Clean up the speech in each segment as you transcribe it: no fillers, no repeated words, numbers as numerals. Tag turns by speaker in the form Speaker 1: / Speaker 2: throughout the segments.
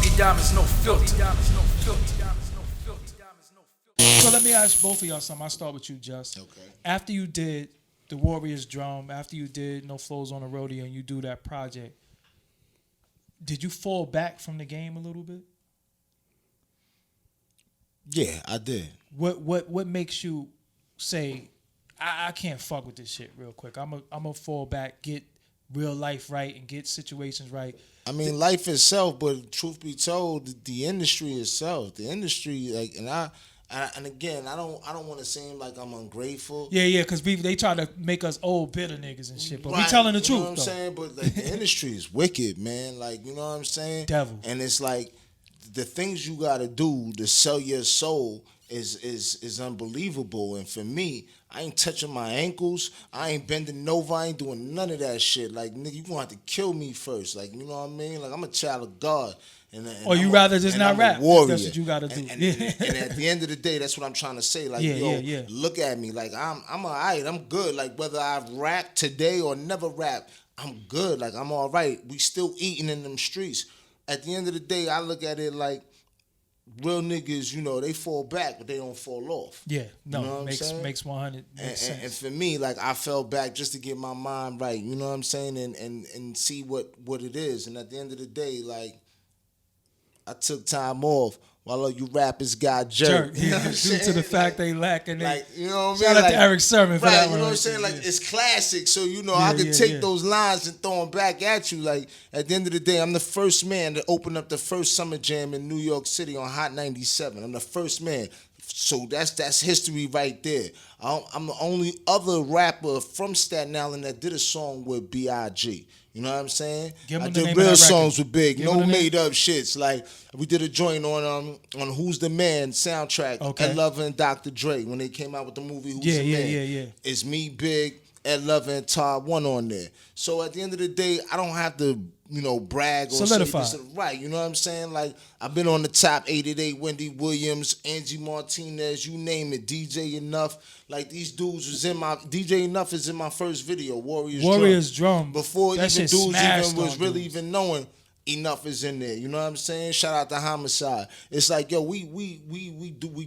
Speaker 1: Doggie diamonds, no filter.
Speaker 2: So let me ask both of y'all something. I'll start with you, Just.
Speaker 3: Okay.
Speaker 2: After you did the Warriors drum, after you did No Flows on the Rodeo and you do that project, did you fall back from the game a little bit?
Speaker 3: Yeah, I did.
Speaker 2: What makes you say, I can't fuck with this shit real quick. I'm a fall back, get real life right and get situations right.
Speaker 3: I mean, life itself, but truth be told, the industry itself, like, and again, I don't want to seem like I'm ungrateful.
Speaker 2: Yeah, because they try to make us old bitter niggas and shit, but
Speaker 3: Right,
Speaker 2: we telling the
Speaker 3: you
Speaker 2: truth.
Speaker 3: know what I'm
Speaker 2: though.
Speaker 3: saying? But like the industry is wicked, man. Like, you know what I'm saying?
Speaker 2: Devil.
Speaker 3: And it's like the things you got to do to sell your soul is unbelievable. And for me, I ain't touching my ankles. I ain't bending over. I ain't doing none of that shit. Like, nigga, you gonna have to kill me first. Like, you know what I mean? Like, I'm a child of God.
Speaker 2: Or you rather just not rap. That's what you gotta do.
Speaker 3: And at the end of the day, that's what I'm trying to say. Like, look at me. Like, I'm alright. I'm good. Like, whether I rap today or never rap, I'm good. Like, I'm all right. We still eating in them streets. At the end of the day, I look at it like real niggas, you know, they fall back, but they don't fall off.
Speaker 2: Yeah, no,
Speaker 3: you know
Speaker 2: makes 100 sense.
Speaker 3: And for me, like, I fell back just to get my mind right. You know what I'm saying? And see what it is. And at the end of the day, like, I took time off while all you rappers got jerked. You know what I'm
Speaker 2: Due
Speaker 3: saying?
Speaker 2: to the fact they lack and
Speaker 3: like, you know what I mean?
Speaker 2: Shout out
Speaker 3: like,
Speaker 2: to Eric Sermon for
Speaker 3: right,
Speaker 2: that
Speaker 3: you
Speaker 2: one.
Speaker 3: know what I'm
Speaker 2: right
Speaker 3: saying?
Speaker 2: there,
Speaker 3: Like, it's classic. So, you know, I could take those lines and throw them back at you. Like, at the end of the day, I'm the first man to open up the first summer jam in New York City on Hot 97. I'm the first man. So that's history right there. I'm the only other rapper from Staten Island that did a song with B.I.G. You know what I'm saying? I did real songs with Big, no made up shits. Like, we did a joint on Who's the Man soundtrack. Ed Lover and Dr. Dre when they came out with the movie Who's the Man.
Speaker 2: Yeah.
Speaker 3: It's me, Big, Ed Lover, and Todd One on there. So at the end of the day, I don't have to, you know, brag or
Speaker 2: solidify.
Speaker 3: Say this right. You know what I'm saying? Like, I've been on the top 888, Wendy Williams, Angie Martinez, you name it, DJ Enough. Like, these dudes was in my DJ Enough is in my first video, Warriors Drum. Before
Speaker 2: that
Speaker 3: even dudes even was really
Speaker 2: dudes.
Speaker 3: even knowing Enough is in there. You know what I'm saying? Shout out to Homicide. It's like, yo, we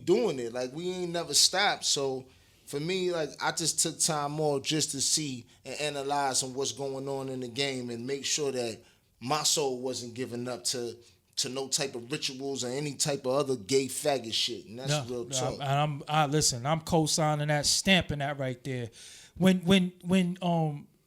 Speaker 3: doing it. Like, we ain't never stopped. So for me, like, I just took time off just to see and analyze on what's going on in the game and make sure that my soul wasn't giving up to no type of rituals or any type of other gay faggot shit. And that's real talk.
Speaker 2: Listen, I'm co-signing that, stamping that right there. When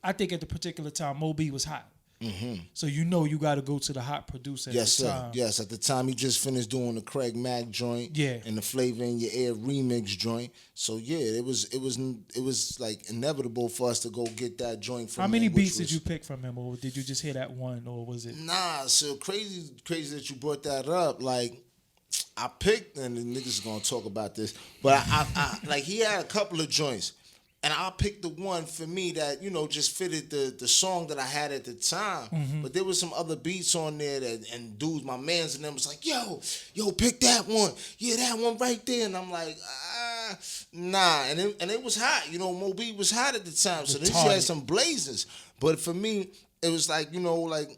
Speaker 2: I think at the particular time, Moby was hot.
Speaker 3: Mm-hmm.
Speaker 2: So you know you got to go to the hot producer at the time.
Speaker 3: Yes, at the time he just finished doing the Craig Mack joint, and the Flavor in Your Ear remix joint. So yeah, it was like inevitable for us to go get that joint from him.
Speaker 2: How many beats did you pick from him, or did you just hear that one, or was it?
Speaker 3: Nah, so crazy that you brought that up. Like, I picked, and the niggas gonna talk about this, but I like, he had a couple of joints. And I picked the one for me that, you know, just fitted the song that I had at the time. Mm-hmm. But there was some other beats on there and dudes, my mans and them was like, yo, pick that one. Yeah, that one right there. And I'm like, nah. And it was hot. You know, Moby was hot at the time. So this had some blazers. But for me, it was like, you know, like,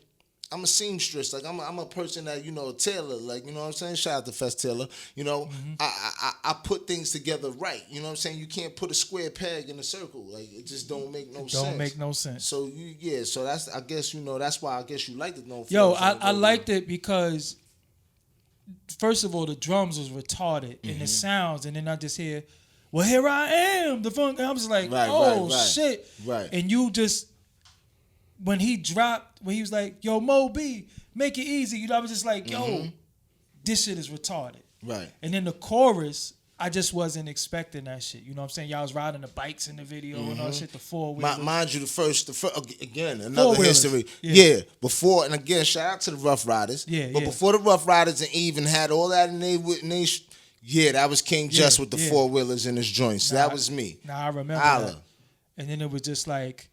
Speaker 3: I'm a seamstress. Like, I'm a person that, you know, a tailor. Like, you know what I'm saying? Shout out to Fest Taylor. You know, I put things together right. You know what I'm saying? You can't put a square peg in a circle. Like, it just don't make no sense.
Speaker 2: Don't make no sense.
Speaker 3: So, so that's, I guess, you know, that's why I guess you liked it.
Speaker 2: Yo, I liked it because, first of all, the drums was retarded and the sounds, and then I just hear, well, here I am, the funk. I was like, shit.
Speaker 3: Right.
Speaker 2: And you just, when he was like, yo, Mo B, make it easy. You know, I was just like, yo, this shit is retarded.
Speaker 3: Right.
Speaker 2: And then the chorus, I just wasn't expecting that shit. You know what I'm saying? Y'all was riding the bikes in the video and all that shit, the four-wheelers.
Speaker 3: Mind you, the first, again, another history. Yeah. Before, and again, shout out to the Rough Riders. But before the Rough Riders and even had all that in they that was King Just with the four-wheelers in his joints. That was me.
Speaker 2: I remember that. And then it was just like,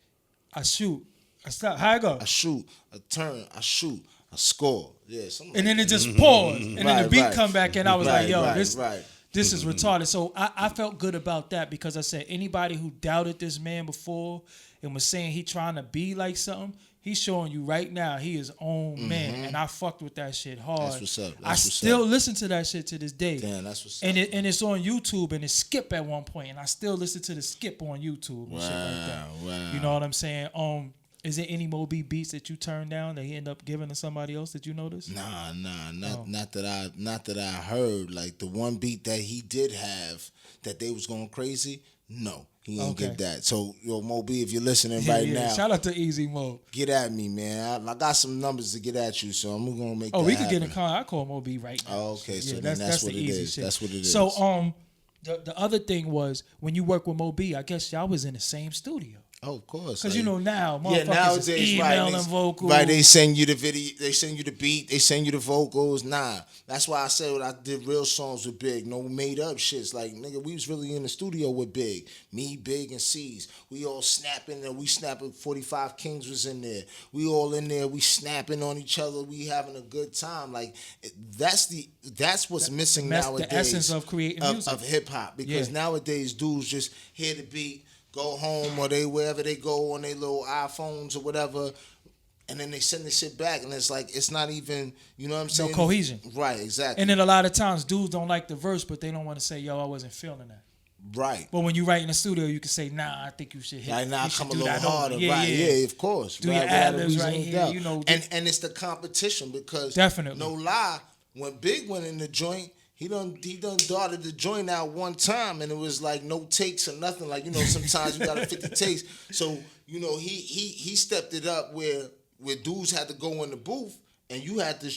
Speaker 2: I shoot. I stop. How I go?
Speaker 3: I shoot, I turn, I shoot, I score. Yeah, something.
Speaker 2: And then it just paused. And then the beat come back and I was like, yo, this is retarded. So I felt good about that because I said anybody who doubted this man before and was saying he trying to be like something, he's showing you right now he is own man, and I fucked with that shit hard.
Speaker 3: That's what's up.
Speaker 2: I still listen to that shit to this day.
Speaker 3: Damn, that's what's up.
Speaker 2: And it's on YouTube, and it's skip at one point, and I still listen to the skip on YouTube and shit like that.
Speaker 3: Wow.
Speaker 2: You know what I'm saying? Is there any Moby beats that you turned down that he ended up giving to somebody else that you noticed?
Speaker 3: Nah, not that I heard. Like the one beat that he did have that they was going crazy. No, he ain't get that. So yo, Moby, if you're listening now,
Speaker 2: shout out to Easy Mo.
Speaker 3: Get at me, man. I got some numbers to get at you, so I'm gonna make. Oh,
Speaker 2: we
Speaker 3: could
Speaker 2: get in contact. I call Moby right now.
Speaker 3: Oh, okay. So that's what it is. Shit. That's what it is.
Speaker 2: So the other thing was when you work with Moby, I guess y'all was in the same studio.
Speaker 3: Oh, of course.
Speaker 2: Because now, motherfuckers
Speaker 3: nowadays,
Speaker 2: is emailing vocals.
Speaker 3: Right, they send you the video, they send you the beat, they send you the vocals. Nah, that's why I said when I did real songs with Big, no made up shits. Like, nigga, we was really in the studio with Big. Me, Big, and C's. We all snapping, and we snapping. 45 Kings was in there. We all in there, we snapping on each other. We having a good time. Like, that's what's missing nowadays.
Speaker 2: The essence of creating music.
Speaker 3: Of hip-hop. Because nowadays, dudes just hear the beat, go home, or they wherever they go on their little iPhones or whatever, and then they send the shit back, and it's like it's not even, you know what I'm saying?
Speaker 2: No cohesion.
Speaker 3: Right, exactly.
Speaker 2: And then a lot of times dudes don't like the verse, but they don't want to say, yo, I wasn't feeling that.
Speaker 3: Right.
Speaker 2: But when you write in the studio, you can say, nah, I think you should hit.
Speaker 3: Like, nah, come a little harder.
Speaker 2: Yeah,
Speaker 3: right. Yeah, of course.
Speaker 2: Do your ad-libs right here, you know.
Speaker 3: And it's the competition because
Speaker 2: definitely.
Speaker 3: No lie, when Big went in the joint, He done darted the joint out one time, and it was like no takes or nothing. Like, you know, sometimes you got a 50 takes. So, you know, he stepped it up where dudes had to go in the booth and you had to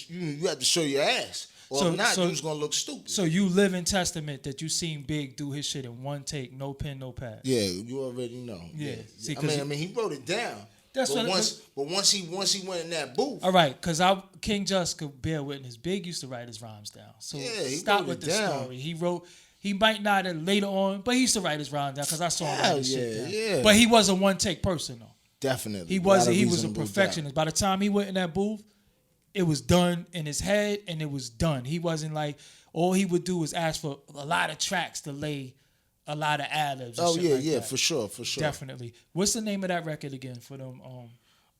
Speaker 3: show your ass. Or if not, you was gonna look stupid. So you live in testament that you seen Big do his shit in one take, no pen, no pad. Yeah, you already know. Yeah. See, I mean, he wrote it down. That's but once he went in that booth. All right, because King Just could bear witness. Big used to write his rhymes down. So he stop with the story. He might not have later on, but he used to write his rhymes down because I saw him write his shit down. Yeah. But he was a one take person though. Definitely. He was a perfectionist. By the time he went in that booth, it was done in his head and it was done. He wasn't like all he would do was ask for a lot of tracks to lay a lot of ad-libs. Oh yeah, like that. for sure. Definitely. What's the name of that record again for them?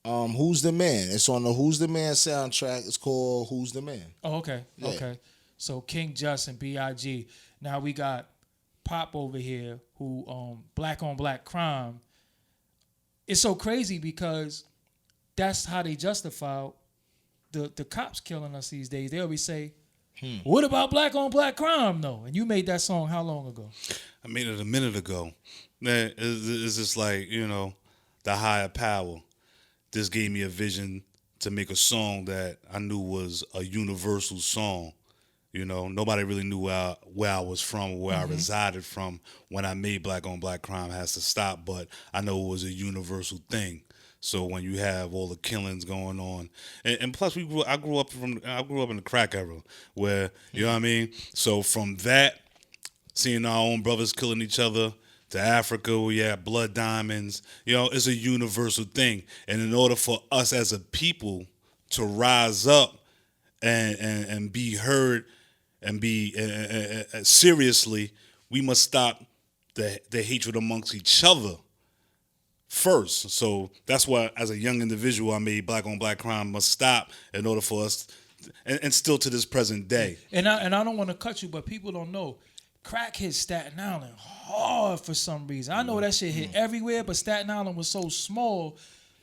Speaker 3: Who's the Man? It's on the Who's the Man soundtrack. It's called Who's the Man. Oh, okay. Yeah. Okay. So King Just and B.I.G. Now we got Pop over here who Black on Black Crime. It's so crazy because that's how they justify the cops killing us these days. They always say, what about Black on Black Crime though? And you made that song how long ago? I made it a minute ago. Man, it's just like, you know, the higher power. This gave me a vision to make a song that I knew was a universal song. You know, nobody really knew where I was from or where I resided from when I made Black on Black Crime Has to Stop, but I know it was a universal thing. So when you have all the killings going on, and plus I grew up in the crack era where, you know what I mean? So from that, seeing our own brothers killing each other, to Africa where you have blood diamonds, you know, it's a universal thing. And in order for us as a people to rise up and be heard and be seriously, we must stop the hatred amongst each other first. So that's why, as a young individual, I made Black on Black Crime Must Stop in order for us, and still to this present day. And I don't want to cut you, but people don't know. Crack hit Staten Island hard for some reason. I know that shit hit everywhere, but Staten Island was so small,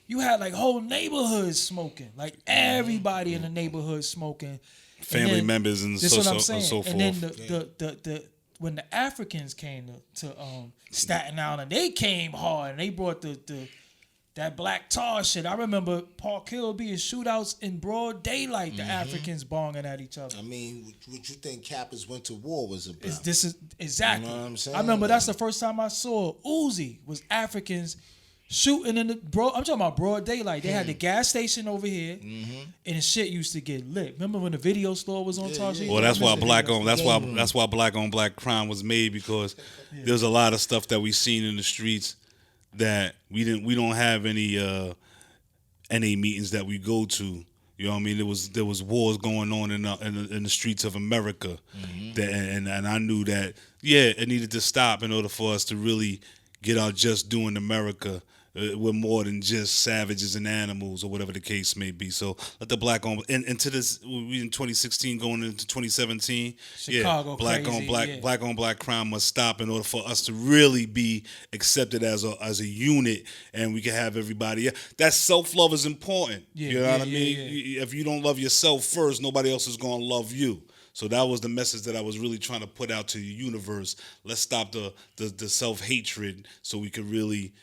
Speaker 3: you had like whole neighborhoods smoking. Like everybody in the neighborhood smoking. Family members and so forth. And then the when the Africans came to Staten Island, they came hard and they brought that black tar shit. I remember Park Hill being shootouts in broad daylight, the Africans bonging at each other. I mean, what you think Kappa's went to war was about? This is exactly. You know what I'm saying? I remember that's the first time I saw Uzi was Africans shooting in I'm talking about broad daylight. They had the gas station over here, and the shit used to get lit. Remember when the video store was on Tashi? Well, that's why that's why Black on Black Crime was made, because there's a lot of stuff that we seen in the streets that we don't have any meetings that we go to. You know what I mean? There was wars going on in the streets of America, and I knew that it needed to stop in order for us to really get our just due in America.
Speaker 1: we're more than just savages and animals or whatever the case may be. So let the black on into this. We in 2016 going into 2017.
Speaker 2: Chicago,
Speaker 1: black
Speaker 2: crazy,
Speaker 1: on black, black on black crime must stop in order for us to really be accepted as a unit, and we can have everybody. That self-love is important. You know what I mean? If you don't love yourself first, nobody else is gonna love you. So that was the message that I was really trying to put out to the universe. Let's stop the self-hatred so we can really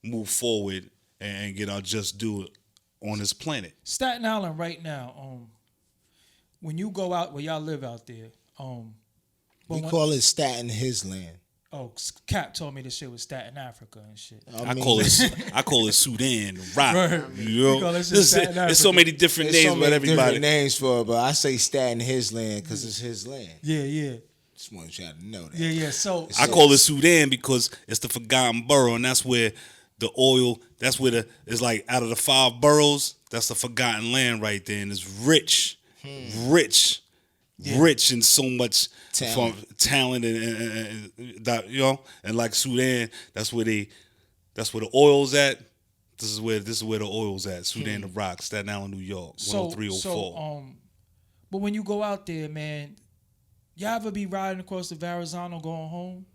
Speaker 1: move forward and get our just due on this planet.
Speaker 2: Staten Island right now, when you go out, well, y'all live out there.
Speaker 3: We call it Staten His Land.
Speaker 2: Oh, Cap told me this shit was Staten Africa and shit.
Speaker 1: I call it Sudan, rock.
Speaker 2: Right.
Speaker 1: You know, there's so many different names, but everybody
Speaker 3: different names for it. But I say Staten His Land because it's his land.
Speaker 2: Yeah.
Speaker 3: Just want y'all to know that.
Speaker 2: Yeah. So
Speaker 1: I call it Sudan because it's the forgotten borough, and that's where the oil. That's where it's like out of the 5 boroughs, that's the forgotten land right there, and it's rich, rich in so much talent and you know, and like Sudan, that's where the oil's at. This is where the oil's at. Sudan, the Rock, Staten Island, New York, 10304.
Speaker 2: But when you go out there, man, y'all ever be riding across the Verrazano going home?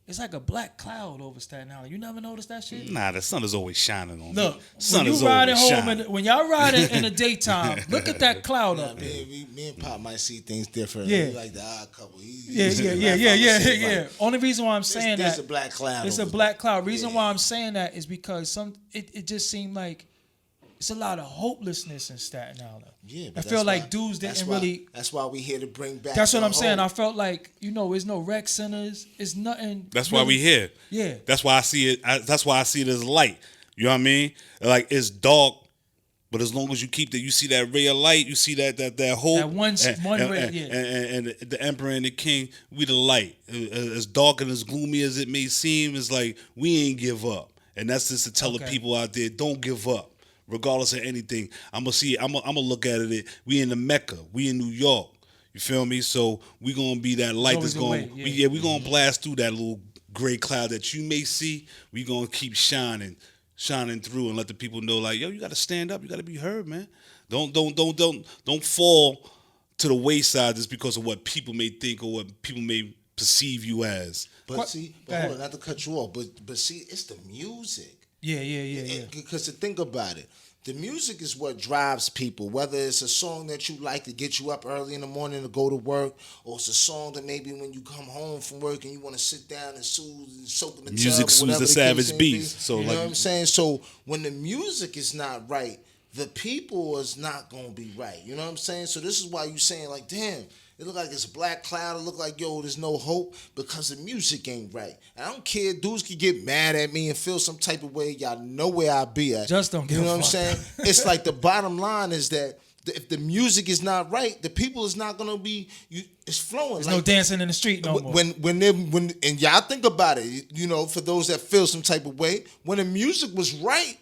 Speaker 2: It's like a black cloud over Staten Island. You never noticed that shit?
Speaker 1: Nah, the sun is always shining on
Speaker 2: Look,
Speaker 1: me. Sun
Speaker 2: when
Speaker 1: is
Speaker 2: you riding
Speaker 1: always
Speaker 2: home,
Speaker 1: shining.
Speaker 2: when y'all riding in the daytime, look at that cloud up there.
Speaker 3: Me and Pop might see things different.
Speaker 2: Yeah.
Speaker 3: We like the odd couple.
Speaker 2: Yeah. Only reason why I'm saying
Speaker 3: there's
Speaker 2: that
Speaker 3: a black cloud.
Speaker 2: it's a black cloud. Reason why I'm saying that is because it just seemed like it's a lot of hopelessness in Staten Island.
Speaker 3: Yeah,
Speaker 2: I feel like dudes didn't really.
Speaker 3: That's why we here to bring back.
Speaker 2: That's what I'm saying. I felt like there's no rec centers. It's nothing.
Speaker 1: That's
Speaker 2: really,
Speaker 1: why we here.
Speaker 2: Yeah.
Speaker 1: That's why I see it. That's why I see it as light. You know what I mean? Like it's dark, but as long as you keep you see that ray of light. You see that hope.
Speaker 2: That one ray. Yeah.
Speaker 1: And the emperor and the king, we the light. As dark and as gloomy as it may seem, it's like we ain't give up. And that's just to tell the people out there, don't give up. Regardless of anything, I'm gonna look at it. We in the Mecca, we in New York. You feel me? So we gonna be that light that's going. We gonna blast through that little gray cloud that you may see. We gonna keep shining through and let the people know, like, yo, you gotta stand up. You gotta be heard, man. Don't fall to the wayside just because of what people may think or what people may perceive you as.
Speaker 3: But hold on, not to cut you off, but see, it's the music.
Speaker 2: Yeah.
Speaker 3: Because to think about it, the music is what drives people. Whether it's a song that you like to get you up early in the morning to go to work, or it's a song that maybe when you come home from work and you want to sit down and soak in the
Speaker 1: music
Speaker 3: tub,
Speaker 1: soothes the savage beast. So
Speaker 3: you know what I'm saying? So when the music is not right, the people is not gonna be right. You know what I'm saying? So this is why you saying like, damn. It look like it's a black cloud. It look like, yo, there's no hope because the music ain't right. And I don't care. Dudes can get mad at me and feel some type of way. Y'all know where I be at.
Speaker 2: Just don't give a fuck.
Speaker 3: You know what I'm saying? It's like the bottom line is that if the music is not right, the people is not going to be, it's flowing.
Speaker 2: There's
Speaker 3: like,
Speaker 2: no dancing in the street no more.
Speaker 3: When and y'all think about it, for those that feel some type of way, when the music was right,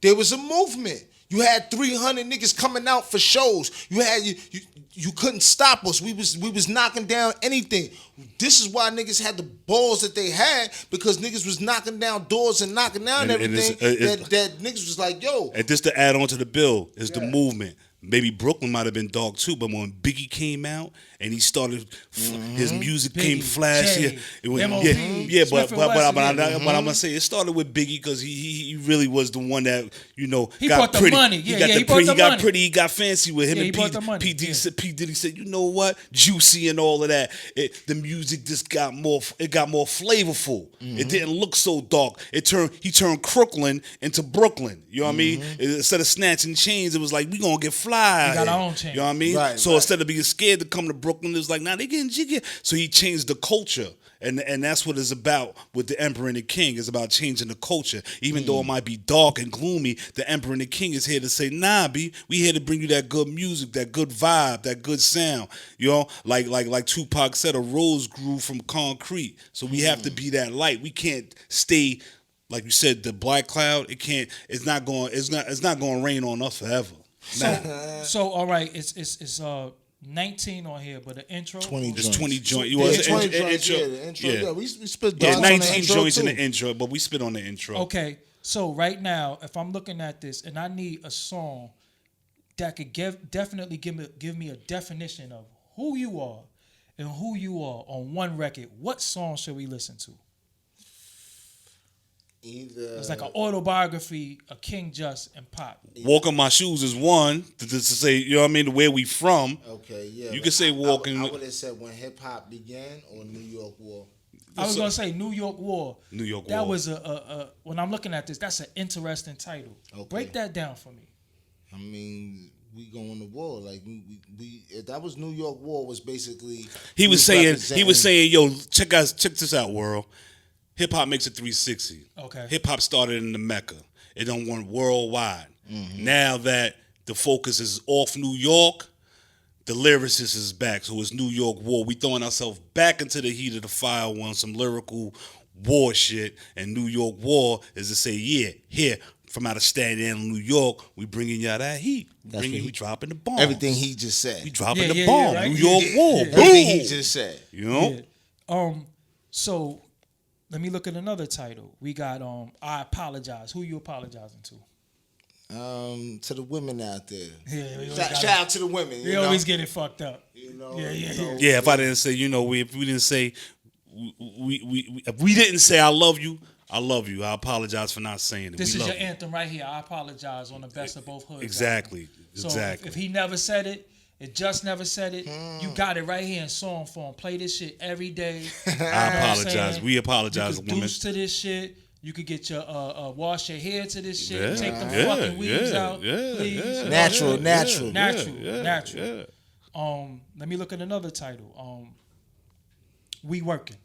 Speaker 3: there was a movement. You had 300 niggas coming out for shows. You couldn't stop us. We was knocking down anything. This is why niggas had the balls that they had, because niggas was knocking down doors and knocking down everything. That niggas was like, yo.
Speaker 1: And just to add on to the bill is the movement. Maybe Brooklyn might have been dark too, but when Biggie came out and he started, his music came flashy. But I'm gonna say it started with Biggie because he really was the one that
Speaker 2: he
Speaker 1: got
Speaker 2: brought the
Speaker 1: pretty.
Speaker 2: money.
Speaker 1: He got pretty. He got fancy with him.
Speaker 2: Yeah,
Speaker 1: and P Diddy said, you know what, Juicy and all of that. The music just got more. It got more flavorful. It didn't look so dark. He turned Crooklyn into Brooklyn. You know what I mean? Instead of snatching chains, it was like we gonna get fly.
Speaker 2: We got our own chain.
Speaker 1: You know what I mean?
Speaker 3: Right,
Speaker 1: so instead of being scared to come to Brooklyn, it was like, nah, they getting jiggy. So he changed the culture. And that's what it's about with the Emperor and the King. It's about changing the culture. Even though it might be dark and gloomy, the Emperor and the King is here to say, nah, B, we here to bring you that good music, that good vibe, that good sound. You know, like Tupac said, a rose grew from concrete. So we have to be that light. We can't stay, like you said, the black cloud. It's not going to rain on us forever.
Speaker 2: So all right, it's 19 on here, but the intro
Speaker 3: 20
Speaker 1: It's
Speaker 3: joints.
Speaker 1: 20 joints. You
Speaker 3: Yeah,
Speaker 1: was
Speaker 3: 20
Speaker 1: intro.
Speaker 3: joints, the intro. Yeah, we spit
Speaker 1: 19
Speaker 3: on the intro
Speaker 1: joints
Speaker 3: too.
Speaker 1: in the intro, but we spit on the intro.
Speaker 2: Okay, So right now, if I'm looking at this and I need a song that could definitely give me a definition of who you are and who you are on one record, what song should we listen to? It's like an autobiography of King Just and Pop.
Speaker 1: Walk in My Shoes is one to say, you know what I mean, where we from.
Speaker 3: Okay, yeah.
Speaker 1: You can say Walking.
Speaker 3: I would have said when hip hop began or New York War.
Speaker 2: I was gonna say New York War.
Speaker 1: New York
Speaker 2: That
Speaker 1: War.
Speaker 2: was when I'm looking at this, that's an interesting title.
Speaker 3: Okay.
Speaker 2: Break that down for me.
Speaker 3: I mean, we going to war. Like we that was New York War was basically
Speaker 1: He was saying, yo, check this out, world. Hip hop makes a 360.
Speaker 2: Okay.
Speaker 1: Hip hop started in the Mecca. It don't went worldwide.
Speaker 3: Mm-hmm.
Speaker 1: Now that the focus is off New York, the lyricist is back. So it's New York War. We throwing ourselves back into the heat of the fire on some lyrical war shit. And New York War is to say, yeah, here from out of Staten Island, New York, we bringing y'all that heat. We dropping the bombs.
Speaker 3: everything he just said.
Speaker 1: We dropping the
Speaker 2: Yeah,
Speaker 1: bomb.
Speaker 2: right?
Speaker 1: New York War. Boom.
Speaker 3: Everything he just said.
Speaker 1: You know?
Speaker 2: Yeah. So let me look at another title. We got I Apologize. Who you apologizing to?
Speaker 3: To the women out there.
Speaker 2: Yeah,
Speaker 3: Shout out to the women.
Speaker 2: We always get it fucked up.
Speaker 3: You know,
Speaker 2: Yeah.
Speaker 1: Yeah, if I didn't say, if we didn't say, if we didn't say I love you, I apologize for not saying it.
Speaker 2: This
Speaker 1: We
Speaker 2: is
Speaker 1: love
Speaker 2: your anthem right here. I apologize on the Best of Both Hoods.
Speaker 1: Exactly.
Speaker 2: So
Speaker 1: Exactly.
Speaker 2: if he never said it, it just never said it. You got it right here in song form. Play this shit every day.
Speaker 1: I apologize. We apologize,
Speaker 2: You could
Speaker 1: women.
Speaker 2: douche to this shit. You could get your wash your hair to this shit.
Speaker 1: Yeah,
Speaker 2: Take them
Speaker 1: yeah,
Speaker 2: fucking weaves
Speaker 1: yeah,
Speaker 2: out,
Speaker 1: yeah,
Speaker 2: please.
Speaker 1: yeah.
Speaker 2: You know?
Speaker 3: Natural.
Speaker 2: Natural. Let me look at another title. We Working.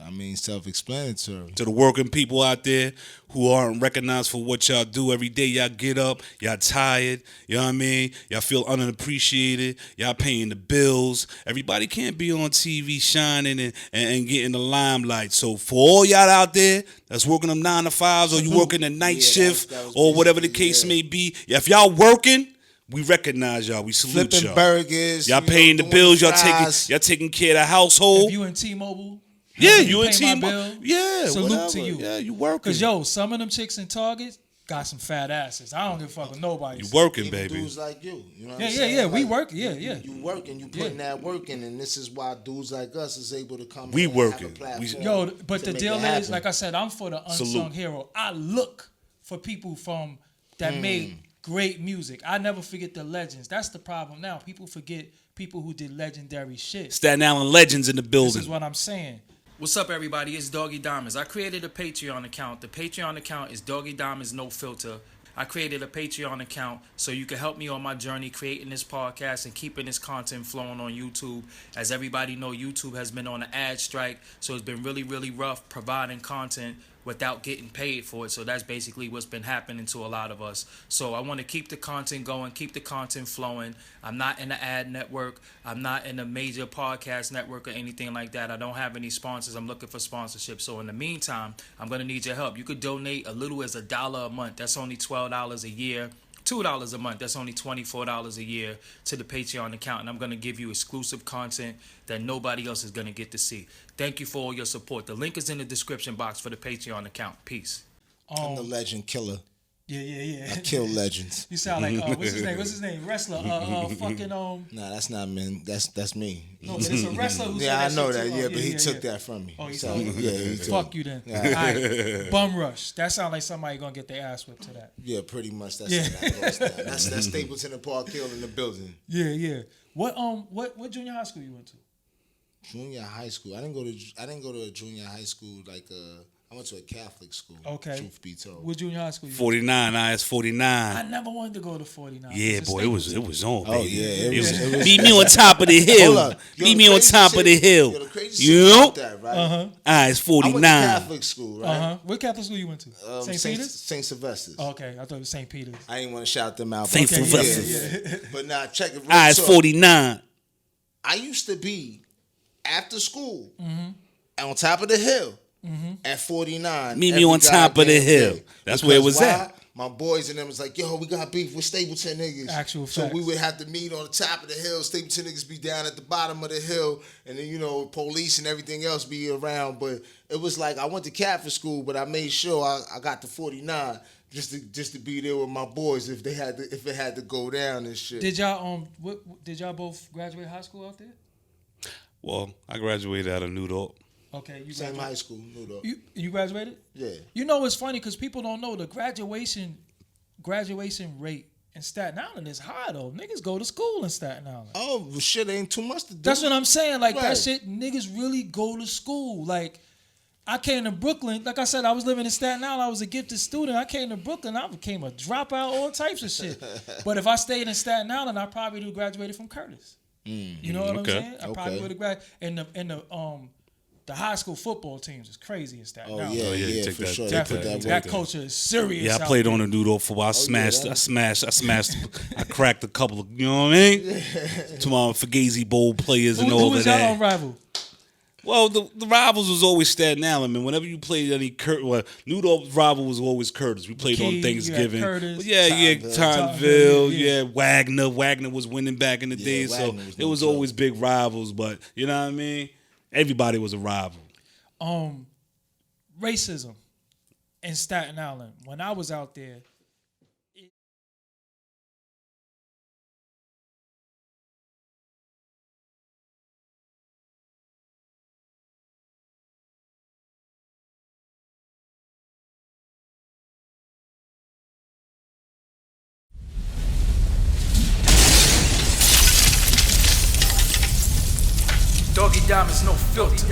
Speaker 3: I mean, self-explanatory.
Speaker 1: To the working people out there who aren't recognized for what y'all do every day, y'all get up, y'all tired, you know what I mean? Y'all feel unappreciated, y'all paying the bills. Everybody can't be on TV shining and getting the limelight. So for all y'all out there that's working them 9 to 5s or you working the night shift
Speaker 3: that was
Speaker 1: or whatever the
Speaker 3: basically,
Speaker 1: case may be, if y'all working, we recognize y'all. We salute
Speaker 3: Flipping
Speaker 1: y'all.
Speaker 3: burgers.
Speaker 1: Y'all paying the
Speaker 3: doing
Speaker 1: bills.
Speaker 3: fries.
Speaker 1: Y'all taking care of the household.
Speaker 2: If you in T-Mobile,
Speaker 1: Yeah,
Speaker 2: helping
Speaker 1: you
Speaker 2: me
Speaker 1: in
Speaker 2: pay my
Speaker 1: team.
Speaker 2: bill,
Speaker 1: Yeah,
Speaker 2: salute
Speaker 1: whatever.
Speaker 2: to you.
Speaker 1: Yeah, you working.
Speaker 2: Cause yo, some of them chicks in Target got some fat asses. I don't give a fuck with nobody.
Speaker 1: You working,
Speaker 3: Even
Speaker 1: baby.
Speaker 3: dudes like you. You know what
Speaker 2: Yeah,
Speaker 3: I'm
Speaker 2: yeah,
Speaker 3: saying?
Speaker 2: yeah. We
Speaker 3: Like,
Speaker 2: work. Yeah,
Speaker 3: you,
Speaker 2: yeah.
Speaker 3: You working, you putting that work in, and this is why dudes like us is able to come
Speaker 1: We
Speaker 3: in and have
Speaker 1: working.
Speaker 3: a platform
Speaker 2: Yo, but
Speaker 3: to
Speaker 2: the
Speaker 3: make
Speaker 2: deal
Speaker 3: it
Speaker 2: is,
Speaker 3: happen.
Speaker 2: like I said, I'm for the unsung
Speaker 1: Salute.
Speaker 2: hero. I look for people from that made great music. I never forget the legends. That's the problem now. People forget people who did legendary shit.
Speaker 1: Staten Island legends in the
Speaker 2: This
Speaker 1: building.
Speaker 2: is what I'm saying.
Speaker 4: What's up, everybody? It's Doggie Diamonds. I created a Patreon account. The Patreon account is Doggie Diamonds No Filter. I created a Patreon account so you can help me on my journey creating this podcast and keeping this content flowing on YouTube. As everybody know, YouTube has been on an ad strike, so it's been really, really rough providing content without getting paid for it. So that's basically what's been happening to a lot of us. So I want to keep the content going, keep the content flowing. I'm not in the ad network. I'm not in a major podcast network or anything like that. I don't have any sponsors. I'm looking for sponsorship. So in the meantime, I'm going to need your help. You could donate a little as $1 a month. That's only $12 a year. $2 a month, that's only $24 a year to the Patreon account, and I'm going to give you exclusive content that nobody else is going to get to see. Thank you for all your support. The link is in the description box for the Patreon account. Peace.
Speaker 3: I'm the legend killer.
Speaker 2: Yeah.
Speaker 3: I kill legends.
Speaker 2: You sound like what's his name? What's his name? Wrestler. Fucking
Speaker 3: Nah, that's not man. That's me.
Speaker 2: No, but it's a wrestler who said
Speaker 3: Yeah, I
Speaker 2: that
Speaker 3: know
Speaker 2: shit
Speaker 3: that.
Speaker 2: too.
Speaker 3: Yeah,
Speaker 2: Oh,
Speaker 3: but he took that from me.
Speaker 2: Oh, he
Speaker 3: so,
Speaker 2: took it?
Speaker 3: yeah, he took
Speaker 2: Fuck
Speaker 3: it.
Speaker 2: you then.
Speaker 3: Yeah.
Speaker 2: All right. Bum rush. That sounds like somebody gonna get their ass whipped to that.
Speaker 3: Yeah, pretty much. That's
Speaker 2: Yeah.
Speaker 3: it. That's Stapleton Park Hill in the building.
Speaker 2: Yeah. What junior high school you went to?
Speaker 3: Junior high school. I didn't go to a junior high school like I went to a Catholic school.
Speaker 2: Okay.
Speaker 3: Truth be told.
Speaker 2: What junior high school you
Speaker 1: 49, IS 49.
Speaker 2: I never wanted to go to 49.
Speaker 1: Yeah,
Speaker 2: It's a
Speaker 1: boy, it was on,
Speaker 3: Oh,
Speaker 1: baby.
Speaker 3: yeah,
Speaker 1: It
Speaker 3: it
Speaker 1: was,
Speaker 3: was-
Speaker 1: meet me on top of the hill.
Speaker 3: Hold up. Yo,
Speaker 1: Meet
Speaker 3: the
Speaker 1: me on
Speaker 3: crazy
Speaker 1: top of
Speaker 3: shit-
Speaker 1: the hill.
Speaker 3: Yo, the crazy
Speaker 1: You
Speaker 3: shit
Speaker 1: know?
Speaker 3: about that, right?
Speaker 1: IS
Speaker 3: I went to
Speaker 1: 49.
Speaker 3: Catholic school, right?
Speaker 2: Uh-huh. What Catholic school you went to? St. Peter's?
Speaker 3: St. Sylvester's.
Speaker 2: Oh, okay, I thought it was St. Peter's.
Speaker 3: I didn't want to shout them out.
Speaker 1: St.
Speaker 3: but-
Speaker 1: Sylvester's.
Speaker 3: Yeah. But nah, check it. Real
Speaker 1: IS
Speaker 3: talk.
Speaker 1: 49.
Speaker 3: I used to be after school
Speaker 2: Mm-hmm.
Speaker 3: on top of the hill at 49.
Speaker 1: Meet me
Speaker 3: every
Speaker 1: on top of the
Speaker 3: goddamn
Speaker 1: hill.
Speaker 3: day.
Speaker 1: That's where it was
Speaker 3: Because
Speaker 1: at.
Speaker 3: my boys and them was like, yo, we got beef with Stapleton niggas.
Speaker 2: Actual
Speaker 3: So we
Speaker 2: facts.
Speaker 3: would have to meet on the top of the hill. Stapleton niggas be down at the bottom of the hill, and then police and everything else be around. But it was like I went to Catholic school, but I made sure I got to 49 just to be there with my boys if it had to go down and shit.
Speaker 2: Did y'all did y'all both graduate high school out there?
Speaker 1: Well, I graduated out of New York.
Speaker 2: Okay, you
Speaker 3: Same
Speaker 2: graduated.
Speaker 3: high school, New York.
Speaker 2: You graduated?
Speaker 3: Yeah.
Speaker 2: You know it's funny because people don't know the graduation rate in Staten Island is high though. Niggas go to school in Staten Island.
Speaker 3: Oh, well, shit ain't too much to do.
Speaker 2: That's what I'm saying. Like
Speaker 3: Right.
Speaker 2: that shit, niggas really go to school. Like I came to Brooklyn. Like I said, I was living in Staten Island. I was a gifted student. I came to Brooklyn. I became a dropout, all types of shit. But if I stayed in Staten Island, I probably would have graduated from Curtis. You know what
Speaker 1: Okay.
Speaker 2: I'm saying? I probably would have graduated. And the high school football teams is crazy in Staten
Speaker 3: Oh
Speaker 2: Island.
Speaker 3: yeah,
Speaker 1: yeah, take
Speaker 3: for
Speaker 1: that-
Speaker 3: sure.
Speaker 1: take
Speaker 3: They
Speaker 2: Definitely.
Speaker 3: put
Speaker 2: That,
Speaker 3: work in.
Speaker 2: culture is serious.
Speaker 1: Yeah, I
Speaker 2: out
Speaker 1: played
Speaker 2: there.
Speaker 1: on the New York football. I smashed.
Speaker 3: yeah,
Speaker 1: I smashed. I cracked a couple of, you know what I mean? To my Fugazi Bowl players and
Speaker 2: Who
Speaker 1: all
Speaker 2: was
Speaker 1: of
Speaker 2: y'all
Speaker 1: that.
Speaker 2: on rival?
Speaker 1: Well, the rivals was always Staten Island, man. Whenever you played any New York's rival was always Curtis. We played
Speaker 2: Key,
Speaker 1: on
Speaker 2: you had
Speaker 1: Thanksgiving.
Speaker 2: Curtis,
Speaker 1: But yeah,
Speaker 3: Toddville.
Speaker 1: Toddville,
Speaker 2: Yeah.
Speaker 1: yeah, Wagner. Wagner was winning back in the day,
Speaker 3: Wagner
Speaker 1: so
Speaker 3: was
Speaker 1: it
Speaker 3: no
Speaker 1: was
Speaker 3: joke.
Speaker 1: always big rivals. But you know what I mean? Everybody was a rival.
Speaker 2: Racism in Staten Island. When I was out there,
Speaker 4: Doggie Diamonds, no filter.